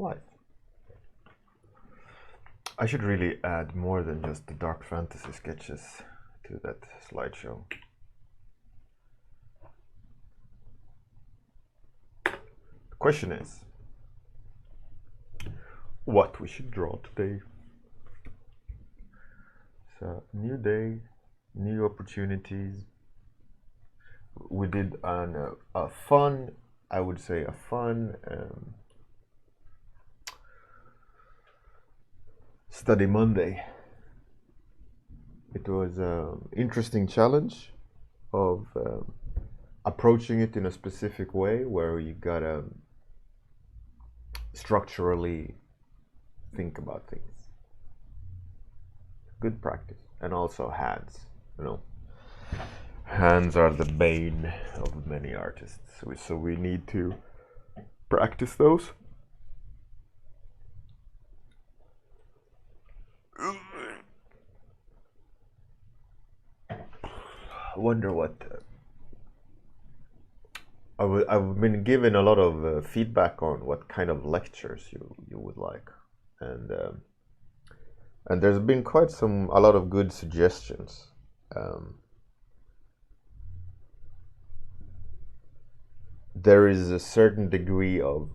life. I should really add more than just the dark fantasy sketches to that slideshow. The question is, what we should draw today? So, new day, new opportunities. We did a fun, I would say a fun Study Monday. It was an interesting challenge of approaching it in a specific way where you gotta structurally think about things. Good practice. And also hands, you know. Hands are the bane of many artists, so we need to practice those. I wonder what I've been given a lot of feedback on what kind of lectures you would like, and there's been a lot of good suggestions. There is a certain degree of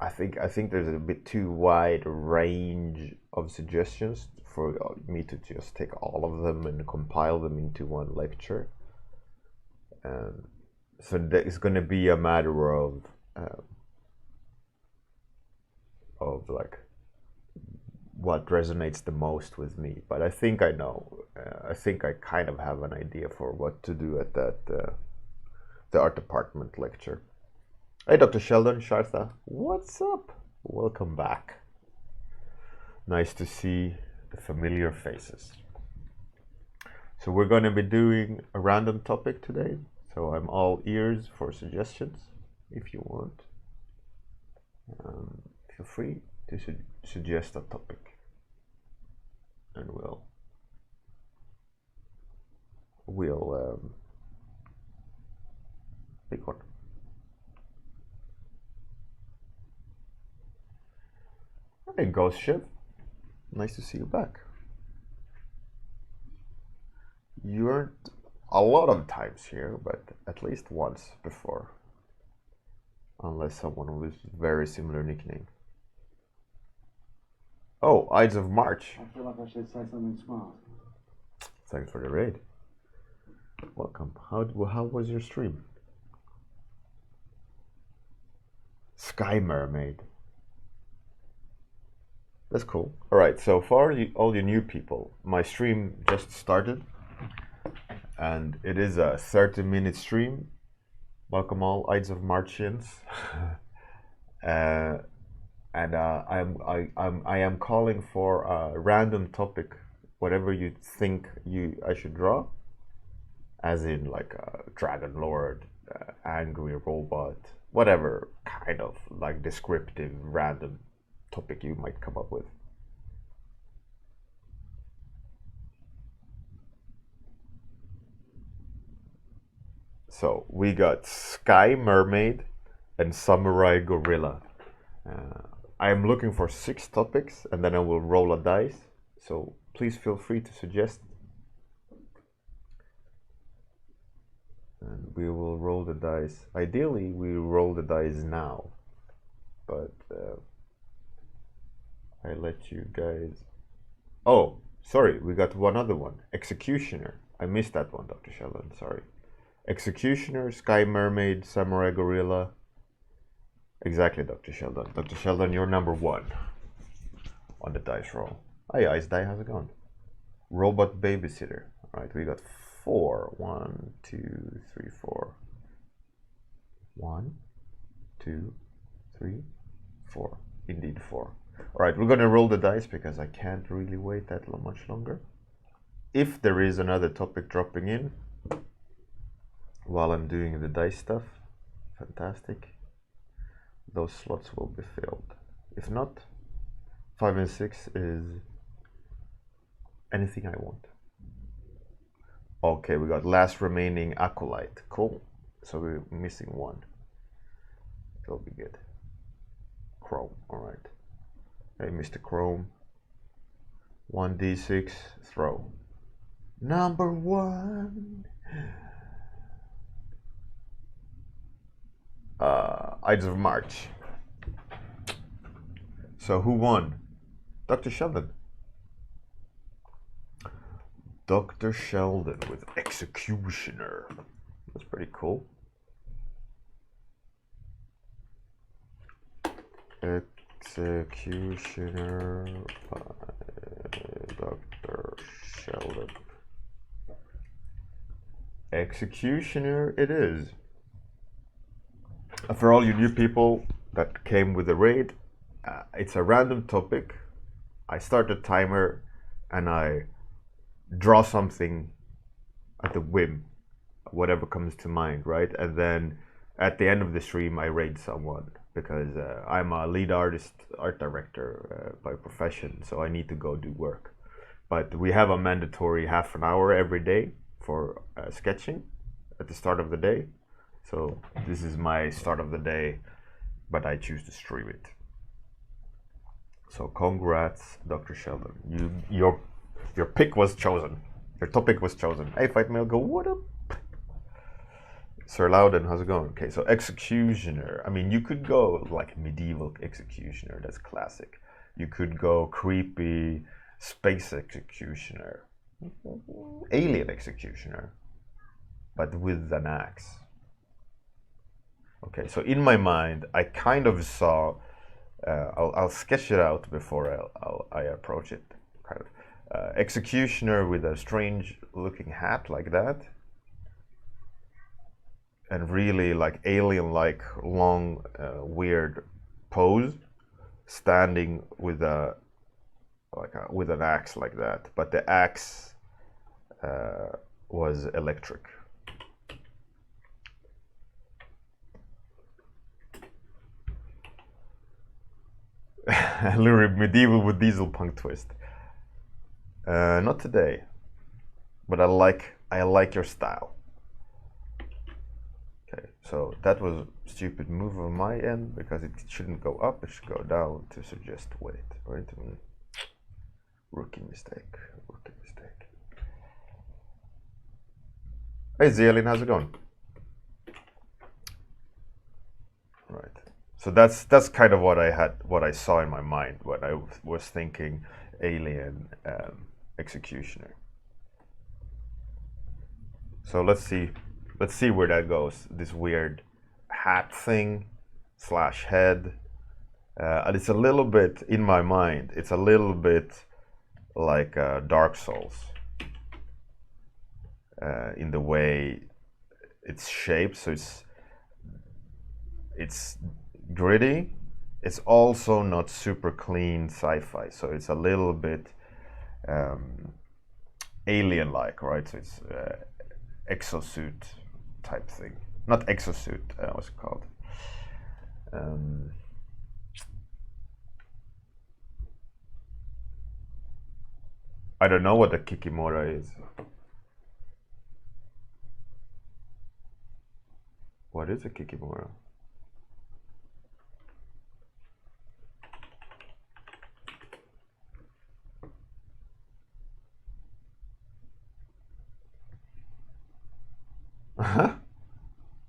I think there's a bit too wide range of suggestions for me to just take all of them and compile them into one lecture. So it's going to be a matter of like what resonates the most with me. But I think I know. I think I kind of have an idea for what to do at that the art department lecture. Hey, Dr. Sheldon, Shartha, what's up? Welcome back. Nice to see the familiar faces. So we're going to be doing a random topic today. So I'm all ears for suggestions if you want. Feel free to suggest a topic, and we'll pick one. Hey, Ghost Ship. Nice to see you back. You weren't a lot of times here, but at least once before. Unless someone with very similar nickname. Oh, Ides of March. I feel like I should say something smart. Thanks for the raid. Welcome. How was your stream? Sky Mermaid. That's cool. All right, so for all you new people, my stream just started, and it is a 30-minute stream. Welcome all Ides of Marchians, and I am calling for a random topic, whatever you think I should draw, as in like a Dragon Lord, angry robot, whatever kind of like descriptive random topic you might come up with. So we got Sky Mermaid and Samurai Gorilla. I am looking for 6 topics, and then I will roll a dice. So please feel free to suggest. And we will roll the dice. Ideally, we roll the dice now, but I let you guys. Oh, sorry, we got one other one. Executioner. I missed that one, Dr. Sheldon. Sorry. Executioner, Sky Mermaid, Samurai Gorilla. Exactly, Dr. Sheldon. Dr. Sheldon, you're number 1 on the dice roll. Hi, Ice Die, how's it going? Robot Babysitter. All right, we got 4. 1, 2, 3, 4. 1, 2, 3, 4. Indeed, 4. All right, we're going to roll the dice because I can't really wait that much longer. If there is another topic dropping in while I'm doing the dice stuff, fantastic. Those slots will be filled. If not, 5 and 6 is anything I want. Okay, we got last remaining acolyte. Cool. So we're missing 1. It'll be good. Chrome. All right. Hey, Mr. Chrome. 1d6 throw. Number 1. Ides of March. So who won? Dr. Sheldon. Dr. Sheldon with Executioner. That's pretty cool. Executioner by Dr. Sheldon. Executioner it is. For all you new people that came with the raid, it's a random topic. I start a timer and I draw something at the whim, whatever comes to mind, right? And then at the end of the stream, I raid someone because I'm a lead artist, art director by profession, so I need to go do work. But we have a mandatory half an hour every day for sketching at the start of the day. So this is my start of the day, but I choose to stream it. So congrats, Dr. Sheldon. Your pick was chosen. Your topic was chosen. Hey, Fight Mail, go, what up? Sir Loudon, how's it going? Okay, so Executioner. I mean, you could go like medieval Executioner, that's classic. You could go creepy space Executioner. Alien Executioner, but with an axe. Okay, so in my mind, I kind of saw, I'll sketch it out before I approach it, kind of. Executioner with a strange looking hat like that. And really like alien-like long, weird pose, standing with with an axe like that. But the axe was electric. Lyric medieval with diesel punk twist. Not today, but I like your style. Okay, so that was a stupid move on my end because it shouldn't go up; it should go down to suggest weight. Right? Rookie mistake. Rookie mistake. Hey Zealin, how's it going? Right. So that's kind of what I saw in my mind when I was thinking alien executioner. So let's see where that goes. This weird hat thing / head, and it's a little bit in my mind. It's a little bit like Dark Souls in the way it's shaped. So it's gritty. It's also not super clean sci-fi, so it's a little bit alien-like, right? So it's exosuit type thing. Not exosuit, what's it called? I don't know what a kikimora is. What is a kikimora?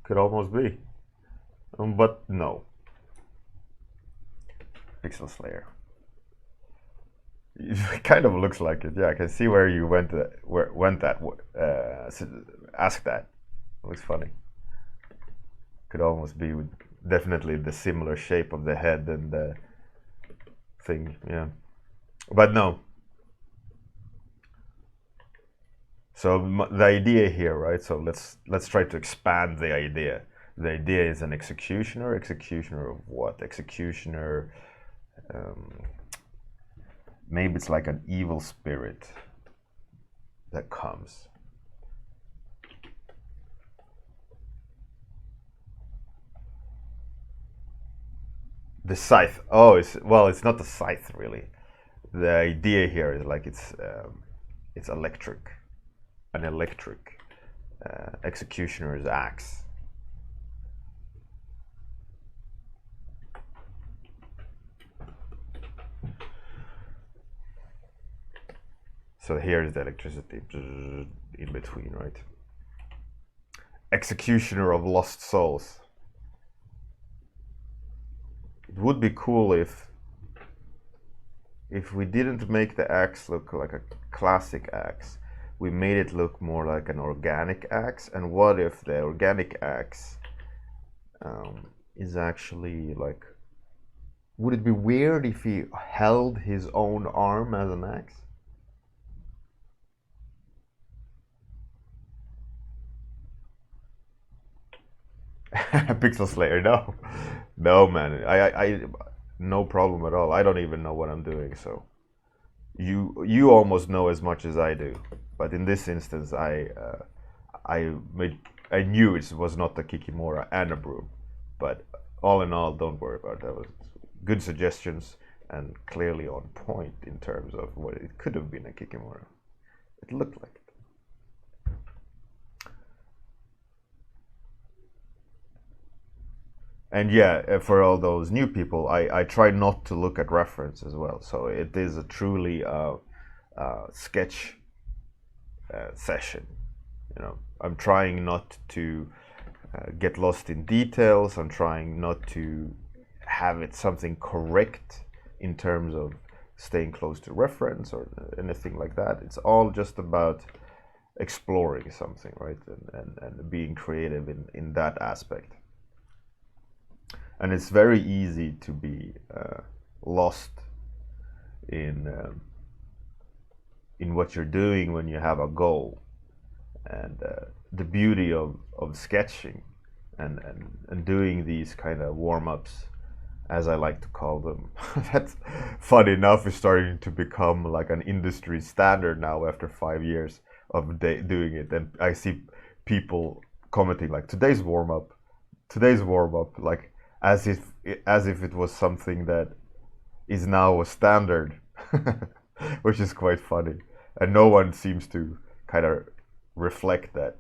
Could almost be, but no. Pixel Slayer. It kind of looks like it. Yeah, I can see where you went. Ask that. It looks funny. Could almost be with definitely the similar shape of the head and the thing. Yeah, but no. So the idea here, right? So let's try to expand the idea. The idea is an executioner. Executioner of what? Executioner. Maybe it's like an evil spirit that comes. The scythe. Oh, it's not the scythe really. The idea here is like it's electric. An electric executioner's axe. So here's the electricity in between, right? Executioner of lost souls. It would be cool if we didn't make the axe look like a classic axe, we made it look more like an organic axe. And what if the organic axe is actually like, would it be weird if he held his own arm as an axe? Pixel Slayer, no man, I no problem at all. I don't even know what I'm doing, so you almost know as much as I do. But in this instance, I knew it was not the Kikimora and a broom. But all in all, don't worry about it. That was good suggestions and clearly on point in terms of what it could have been a Kikimora. It looked like it. And yeah, for all those new people, I try not to look at reference as well. So it is a truly sketch session. You know, I'm trying not to get lost in details. I'm trying not to have it something correct in terms of staying close to reference or anything like that. It's all just about exploring something, right? And being creative in that aspect. And it's very easy to be lost in what you're doing when you have a goal. And the beauty of sketching and doing these kind of warm-ups, as I like to call them, that's funny enough is starting to become like an industry standard now after 5 years of doing it. And I see people commenting like today's warm-up, like as if it was something that is now a standard, which is quite funny. And no one seems to kind of reflect that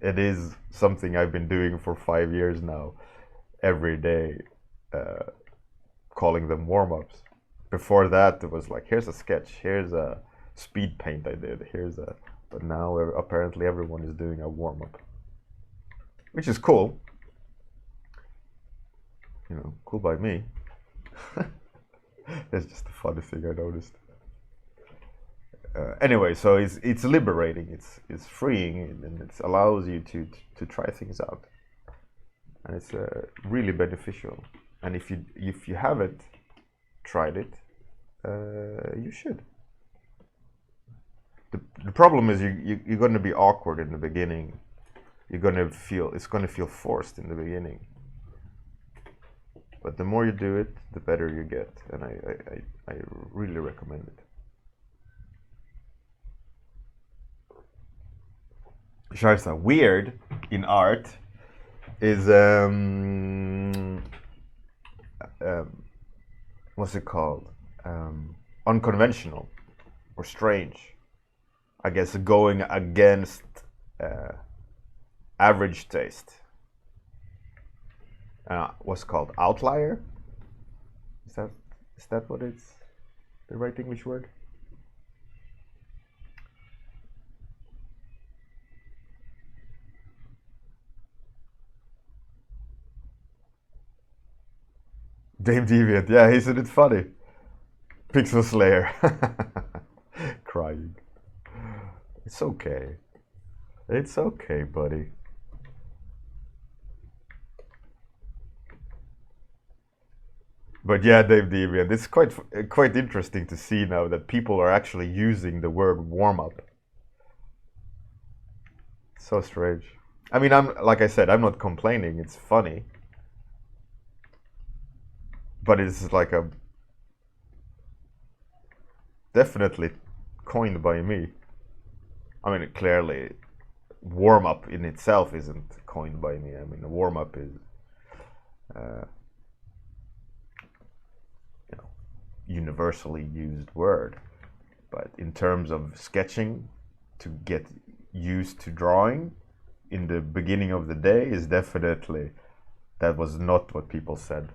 it is something I've been doing for 5 years now, every day, calling them warm-ups. Before that, it was like, here's a sketch, here's a speed paint I did, but now apparently everyone is doing a warm-up, which is cool. You know, cool by me. That's just a funny thing I noticed. Anyway, so it's liberating, it's freeing, and it allows you to try things out, and it's really beneficial. And if you haven't tried it, you should. The problem is you're going to be awkward in the beginning. It's going to feel forced in the beginning. But the more you do it, the better you get, and I really recommend it. Scheisse, weird in art is what's it called? Unconventional or strange. I guess going against average taste. What's called outlier? Is that what it's the right English word? Dame Deviant, yeah, isn't it funny? Pixel Slayer. Crying. It's okay. It's okay, buddy. But yeah, Dave Deviant, it's quite interesting to see now that people are actually using the word warm-up. So strange. I mean, like I said, I'm not complaining, it's funny. But it's like definitely coined by me. I mean, clearly, warm-up in itself isn't coined by me. I mean, a warm-up is, universally used word. But in terms of sketching, to get used to drawing in the beginning of the day is definitely, that was not what people said.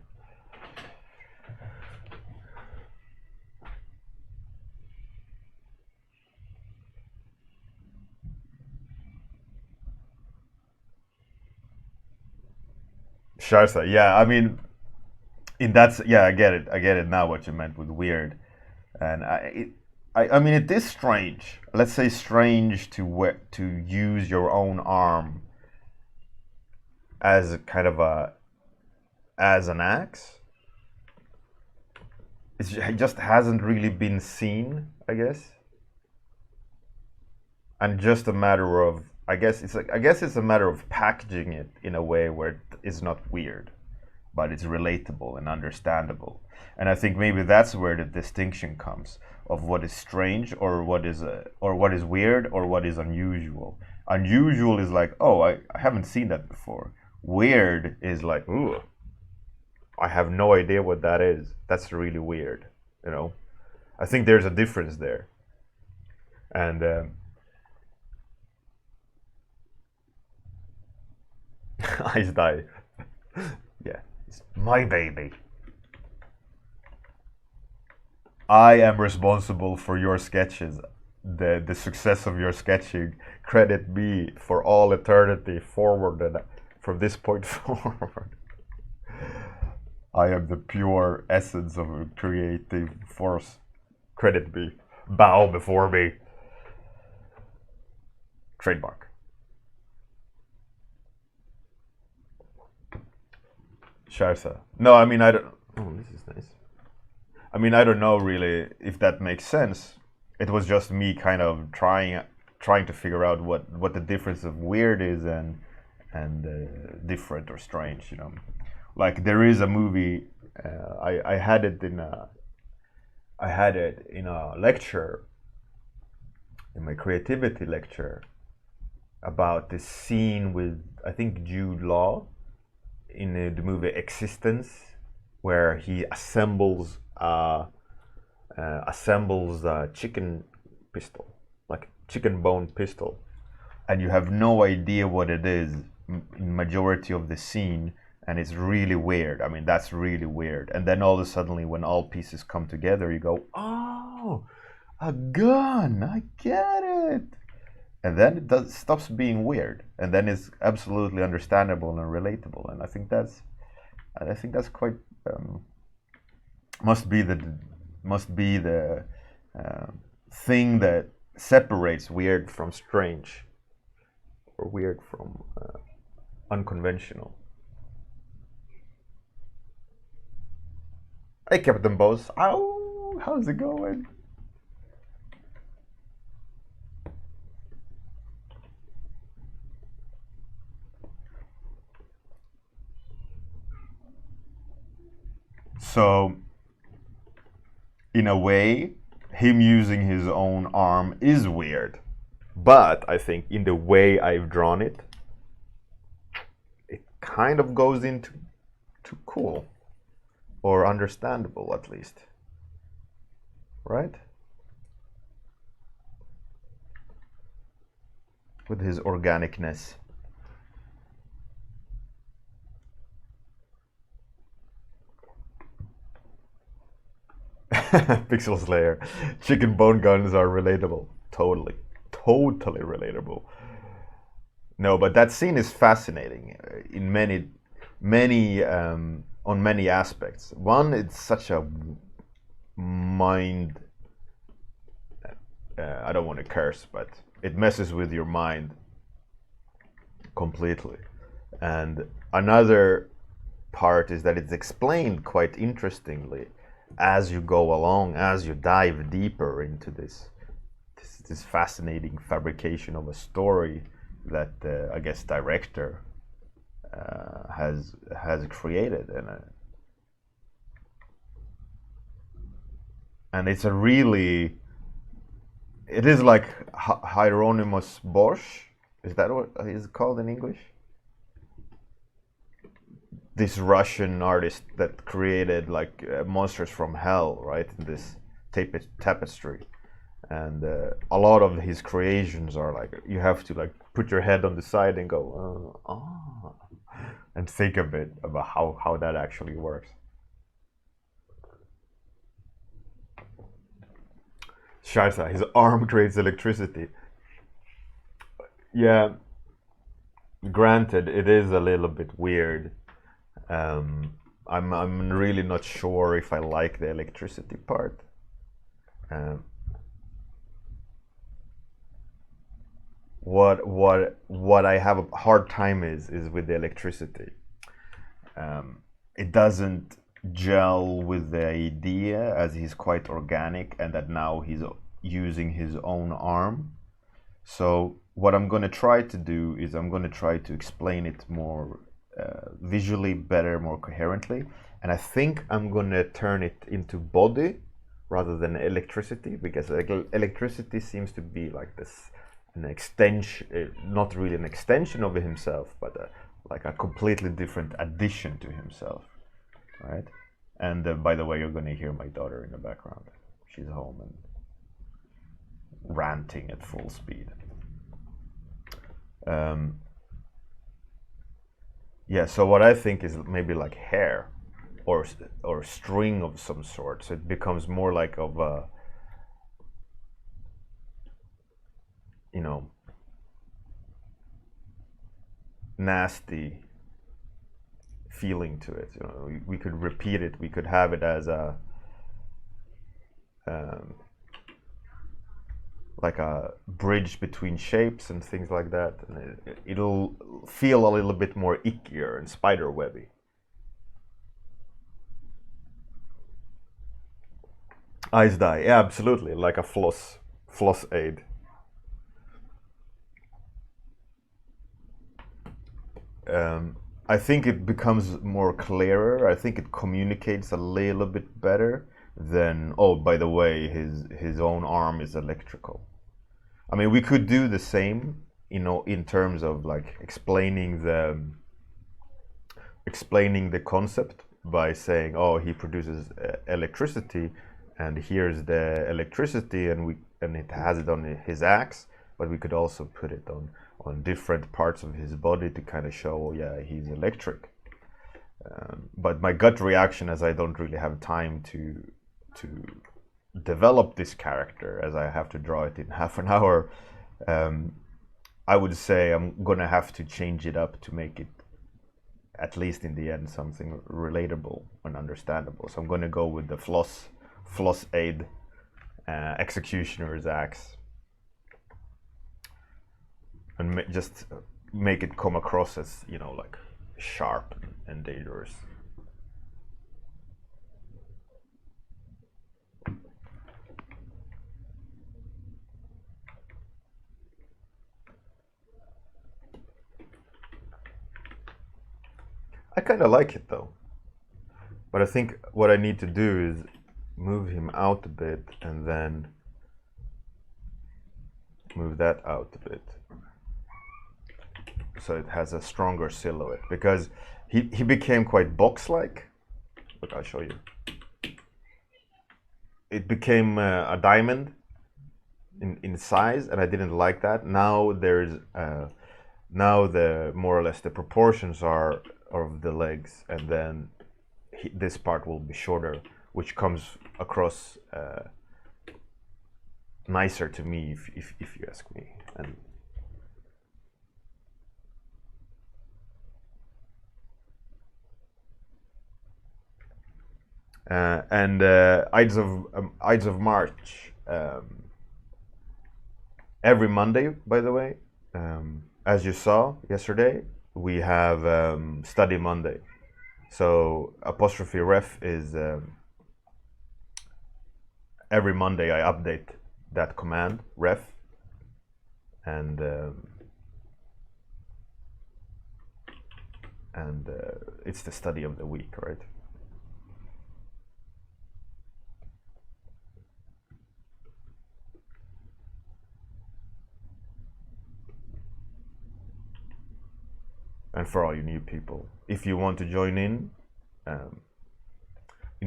Sharsa, yeah, I mean, in that, yeah, I get it now what you meant with weird, and I mean, it is strange. Let's say strange to use your own arm as a kind of a as an axe. It just hasn't really been seen, I guess, and just a matter of I guess it's a matter of packaging it in a way where it is not weird, but it's relatable and understandable. And I think maybe that's where the distinction comes of what is strange or what is weird or what is unusual. Unusual is like, oh, I haven't seen that before. Weird is like, ooh, I have no idea what that is. That's really weird, you know. I think there's a difference there, and ice dive, yeah, it's my baby. I am responsible for your sketches. The success of your sketching. Credit me for all eternity forward and from this point forward. I am the pure essence of a creative force. Credit me. Bow before me. Trademark. Sharsa. No, I mean, I don't. Oh, this is nice. I mean, I don't know really if that makes sense. It was just me kind of trying to figure out what the difference of weird is and different or strange, you know. Like there is a movie. I had it in a lecture, in my creativity lecture, about this scene with I think Jude Law in the movie Existence, where he assembles a chicken pistol, like chicken bone pistol, and you have no idea what it is in majority of the scene, and it's really weird. I mean, that's really weird. And then all of a sudden, when all pieces come together, you go, oh, a gun, I get it. And then stops being weird, and then it's absolutely understandable and relatable. And I think that's quite must be the thing that separates weird from strange, or weird from unconventional. Hey, Captain Boss. Ow, how's it going? So, in a way, him using his own arm is weird. But I think in the way I've drawn it, it kind of goes into cool. Or understandable, at least. Right? With his organicness. Pixel Slayer. Chicken bone guns are relatable. Totally relatable. No, but that scene is fascinating in many on many aspects. One, it's such a mind. I don't want to curse, but it messes with your mind completely. And another part is that it's explained quite interestingly as you go along, as you dive deeper into this fascinating fabrication of a story that I guess director has created, and it's a really, it is like Hieronymus Bosch. Is that what is called in English? This Russian artist that created like Monsters from Hell, right? In this tapestry, and a lot of his creations are like you have to like put your head on the side and go, and think a bit about how that actually works. Sharsa, his arm creates electricity. Yeah, granted, it is a little bit weird. I'm really not sure if I like the electricity part. What I have a hard time is with the electricity. It doesn't gel with the idea, as he's quite organic and that now he's using his own arm. So what I'm going to try to do is I'm going to try to explain it more visually better, more coherently. And I think I'm going to turn it into body rather than electricity, because electricity seems to be like this, an extension, not really an extension of himself, but like a completely different addition to himself, right? And by the way, you're going to hear my daughter in the background. She's home and ranting at full speed. Yeah, so what I think is maybe like hair or string of some sort. So it becomes more like of a, you know, nasty feeling to it. You know, we could repeat it. We could have it as a like a bridge between shapes and things like that, and it'll feel a little bit more ickier and spiderwebby. Eyes dye, yeah, absolutely, like a floss aid. I think it becomes more clearer. I think it communicates a little bit better than, oh, by the way, his own arm is electrical. I mean, we could do the same, you know, in terms of like explaining the concept by saying, oh, he produces electricity, and here's the electricity, and it has it on his axe. But we could also put it on different parts of his body to kind of show, oh, yeah, he's electric. But my gut reaction, as I don't really have time to develop this character, as I have to draw it in half an hour, I would say I'm gonna have to change it up to make it, at least in the end, something relatable and understandable. So I'm gonna go with the floss aid executioner's axe, and just make it come across as, you know, like sharp and dangerous. I kind of like it though, but I think what I need to do is move him out a bit and then move that out a bit, so it has a stronger silhouette, because he became quite box-like. Look, I'll show you. It became a diamond in size, and I didn't like that. Now there's now the more or less the proportions are of the legs, and then this part will be shorter, which comes across nicer to me, if you ask me. And Ides of March, every Monday, by the way, as you saw yesterday, we have Study Monday. So apostrophe ref is every Monday I update that command ref, and it's the study of the week, right? And for all you new people, if you want to join in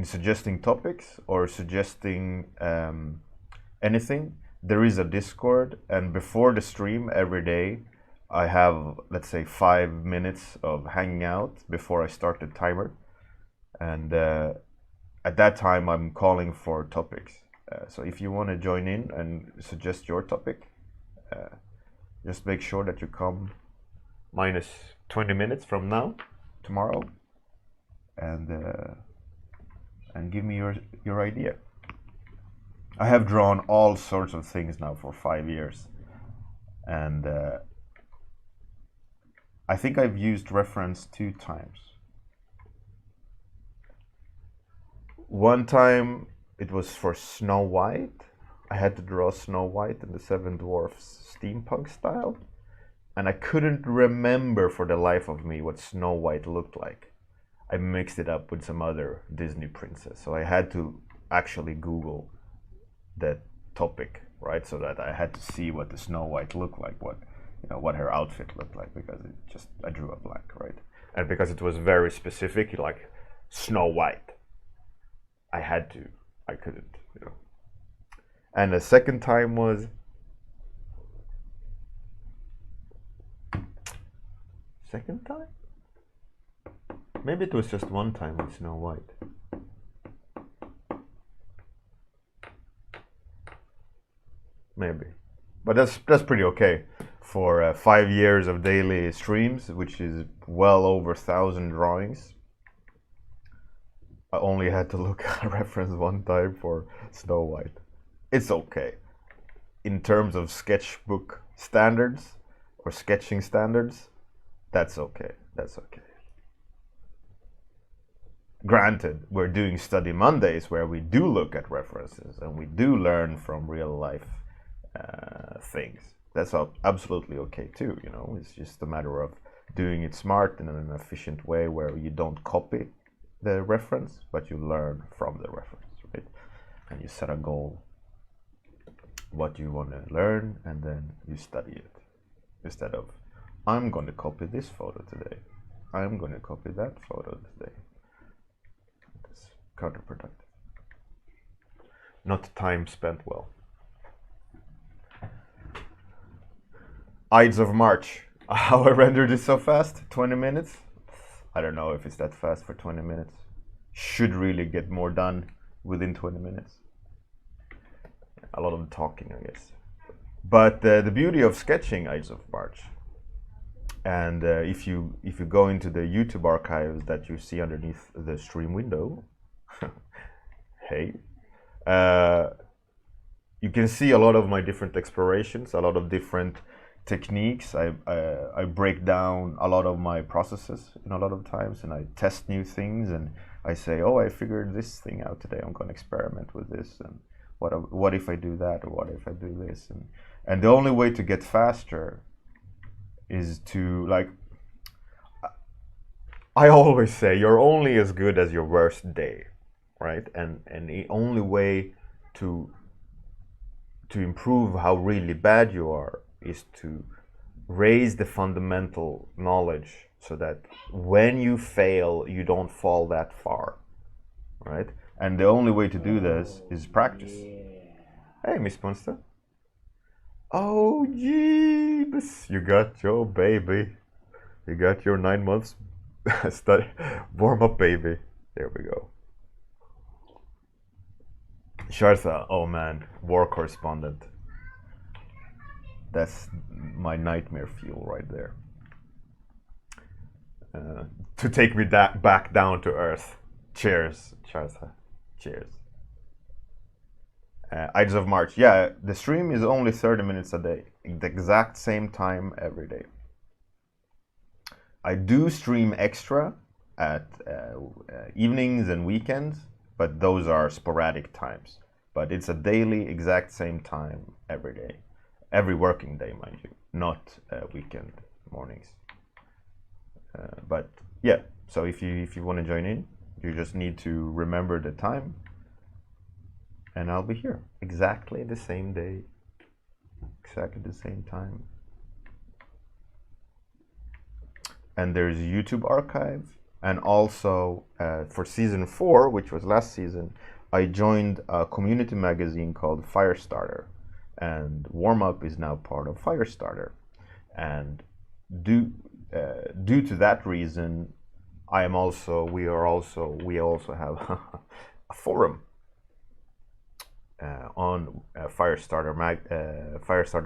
suggesting topics or suggesting anything, there is a Discord, and before the stream every day I have, let's say, 5 minutes of hanging out before I start the timer, and at that time I'm calling for topics. So if you want to join in and suggest your topic, just make sure that you come minus 20 minutes from now, tomorrow, and give me your idea. I have drawn all sorts of things now for 5 years, and I think I've used reference 2 times. One time it was for Snow White. I had to draw Snow White in the Seven Dwarfs steampunk style, and I couldn't remember for the life of me what Snow White looked like. I mixed it up with some other Disney princess, so I had to actually Google that topic, right? So that I had to see what the Snow White looked like, what her outfit looked like, because I drew a blank, right? And because it was very specific, like Snow White, I couldn't. And the second time was maybe it was just one time with Snow White. Maybe, but that's pretty okay for 5 years of daily streams, which is well over 1,000 drawings. I only had to look at a reference one time for Snow White. It's okay. In terms of sketchbook standards or sketching standards, that's okay. That's okay. Granted, we're doing Study Mondays where we do look at references and we do learn from real life things. That's absolutely okay too. It's just a matter of doing it smart and in an efficient way where you don't copy the reference, but you learn from the reference, right? And you set a goal, what you want to learn, and then you study it. Instead of, I'm going to copy this photo today. I'm going to copy that photo today. It's counterproductive. Not time spent well. Ides of March. How I rendered it so fast? 20 minutes? I don't know if it's that fast for 20 minutes. Should really get more done within 20 minutes. A lot of talking, I guess. But the beauty of sketching Ides of March, and if you go into the YouTube archives that you see underneath the stream window, hey, you can see a lot of my different explorations, a lot of different techniques. I break down a lot of my processes a lot of times, and I test new things, and I say, oh, I figured this thing out today. I'm going to experiment with this, and what if I do that, or what if I do this, and the only way to get faster is to, like, I always say, you're only as good as your worst day, right? And the only way to improve how really bad you are is to raise the fundamental knowledge so that when you fail, you don't fall that far, right? And the only way to do this is practice. Hey, Miss Monster. Oh, jeebus. You got your baby. You got your 9 months study. Warm up, baby. There we go. Shartha, oh man, war correspondent. That's my nightmare fuel right there. To take me back down to earth. Cheers, Shartha. Cheers. Ides of March. Yeah, the stream is only 30 minutes a day. The exact same time every day. I do stream extra at evenings and weekends, but those are sporadic times. But it's a daily, exact same time every day. Every working day, mind you, not weekend mornings. But yeah, so if you want to join in, you just need to remember the time, and I'll be here exactly the same day, exactly the same time. And there's a YouTube archive, and also for season 4, which was last season, I joined a community magazine called Firestarter, and Warmup is now part of Firestarter. And due to that reason, we also have a forum on Firestarter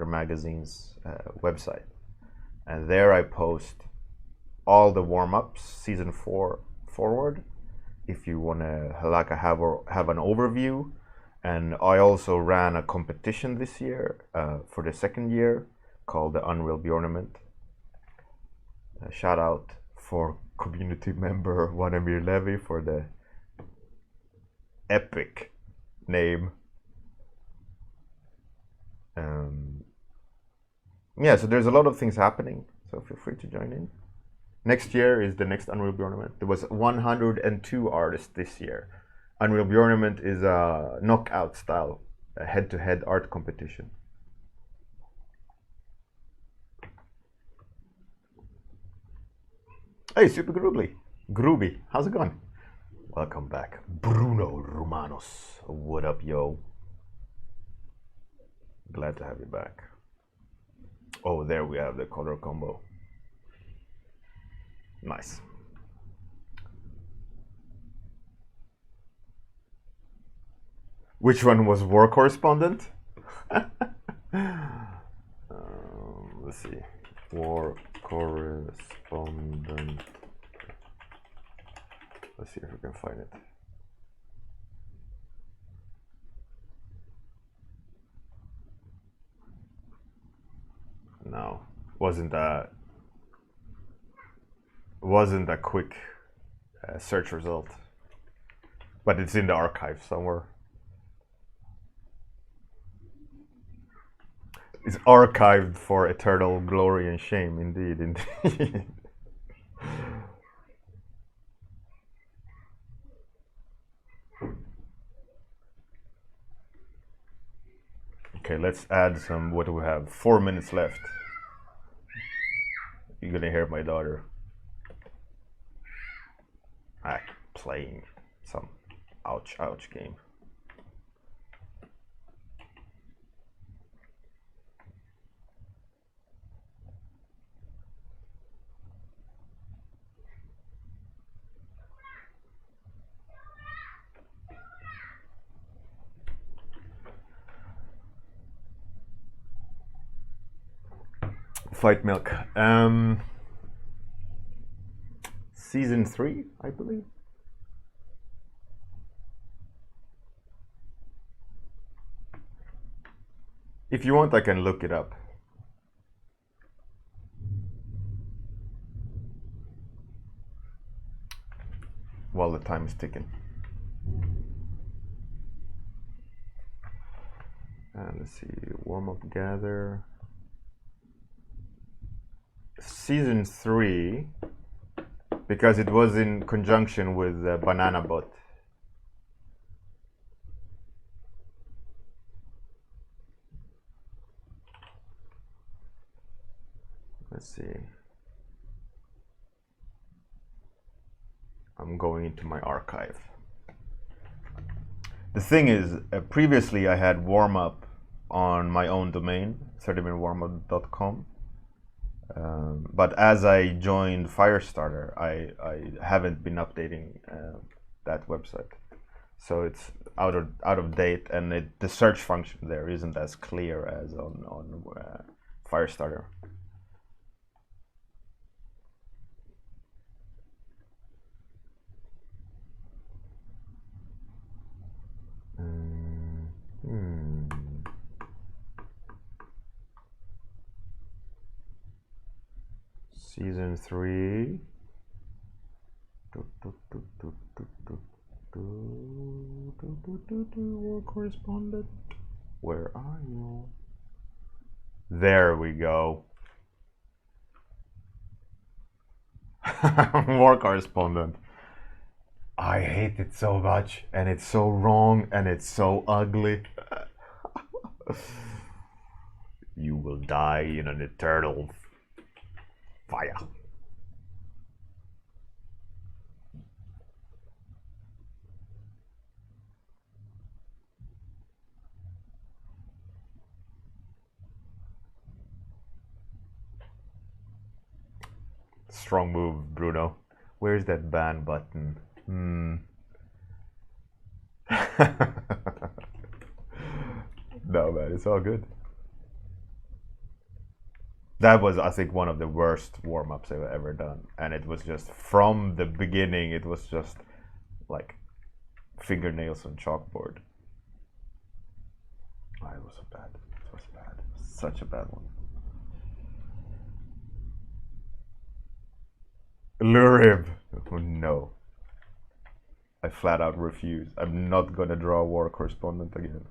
magazine's website, and there I post all the warm-ups season 4 forward, if you want to have an overview. And I also ran a competition this year for the second year called the Unreal Bjorn. Shout out for community member Warmup Levy for the epic name. Yeah, so there's a lot of things happening, so feel free to join in. Next year is the next Unreal Bjorn. There was 102 artists this year. Unreal Bjorn is a knockout style, a head-to-head art competition. Hey, Super Groovy, how's it going? Welcome back, Bruno Romanos. What up, yo? Glad to have you back. Oh, there we have the color combo. Nice. Which one was war correspondent? Let's see. War correspondent. Let's see if we can find it. No, wasn't a quick search result, but it's in the archive somewhere. It's archived for eternal glory and shame, indeed, indeed. Okay, let's add some. What do we have? 4 minutes left. You're gonna hear my daughter playing some ouch game. Fight Milk. Season 3, I believe. If you want, I can look it up. While the time is ticking. And let's see, Warmup Gather. Season 3, because it was in conjunction with Banana Bot. Let's see. I'm going into my archive. The thing is, previously I had Warmup on my own domain, 30minutewarmup.com. But as I joined Firestarter, I haven't been updating that website, so it's out of date, and the search function there isn't as clear as on Firestarter. Season 3. War correspondent. Where are you? There we go. War correspondent. I hate it so much, and it's so wrong, and it's so ugly. You will die in an eternal fire. Strong move, Bruno. Where's that ban button? No, man, it's all good. That was, I think, one of the worst warm-ups I've ever done. And it was just, from the beginning, it was just like fingernails on chalkboard. Oh, it was so bad. It was bad. Such a bad one. Lurib. Oh no. I flat out refuse. I'm not gonna draw a war correspondent again.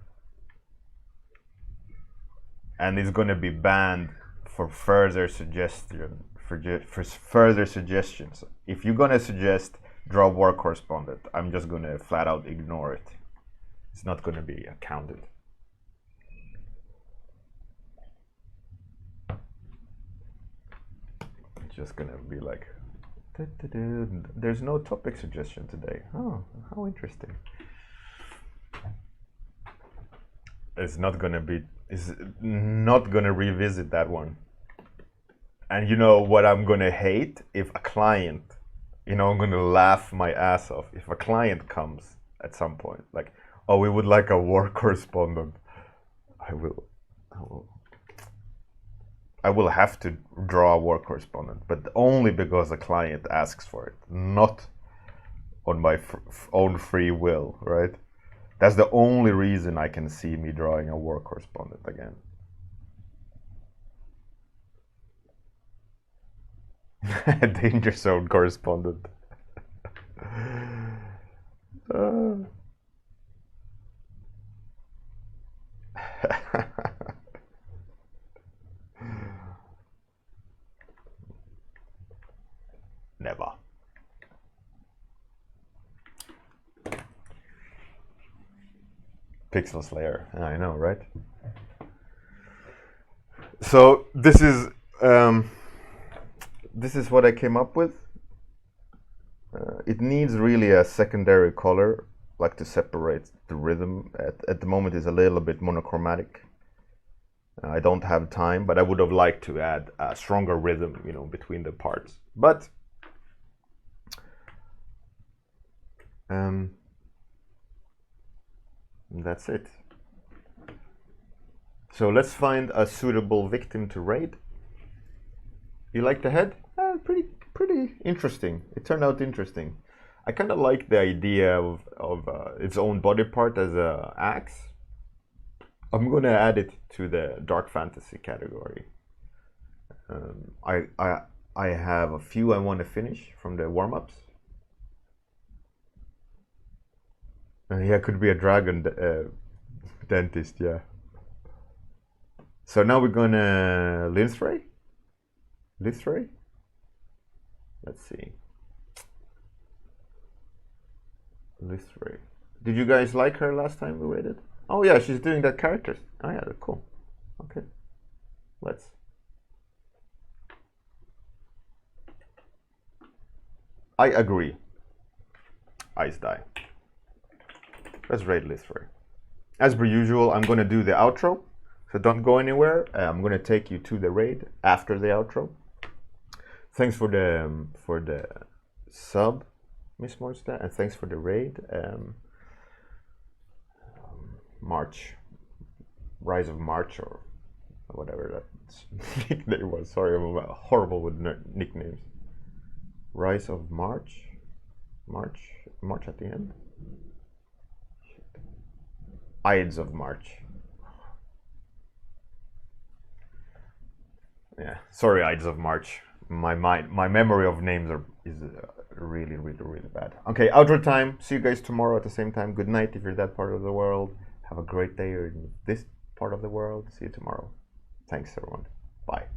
And it's gonna be banned for further suggestion. For further suggestions. If you're gonna suggest draw war correspondent, I'm just gonna flat out ignore it. It's not gonna be counted. It's just gonna be like, there's no topic suggestion today. Oh, how interesting. It's not gonna revisit that one. And you know what I'm gonna hate? If a client, I'm gonna laugh my ass off if a client comes at some point, like, oh, we would like a war correspondent. I will have to draw a war correspondent, but only because a client asks for it, not on my own free will, right? That's the only reason I can see me drawing a war correspondent again. Danger zone correspondent. Never. Pixel Slayer. I know, right? So this is what I came up with. It needs really a secondary color, like to separate the rhythm. At the moment, it's a little bit monochromatic. I don't have time, but I would have liked to add a stronger rhythm, between the parts. But that's it. So let's find a suitable victim to raid. You like the head? Pretty interesting. It turned out interesting. I kind of like the idea of its own body part as a axe. I'm gonna add it to the dark fantasy category. I have a few I want to finish from the warm-ups. Yeah, could be a dragon dentist, yeah. So now we're gonna Linthray? Lithray? Let's see. Lithray. Did you guys like her last time we raided? Oh yeah, she's doing that character. Oh yeah, cool. Okay. Let's. I agree. Ice die. Let's raid Lithray. As per usual, I'm gonna do the outro. So don't go anywhere. I'm gonna take you to the raid after the outro. Thanks for the sub, Miss Morsta, and thanks for the raid. Rise of March, or whatever that nickname was. Sorry, I'm horrible with nicknames. Rise of March, March at the end. Ides of March. Yeah, sorry, Ides of March. My memory of names is really bad. Okay, outro time. See you guys tomorrow at the same time. Good night if you're that part of the world. Have a great day in this part of the world. See you tomorrow. Thanks, everyone. Bye.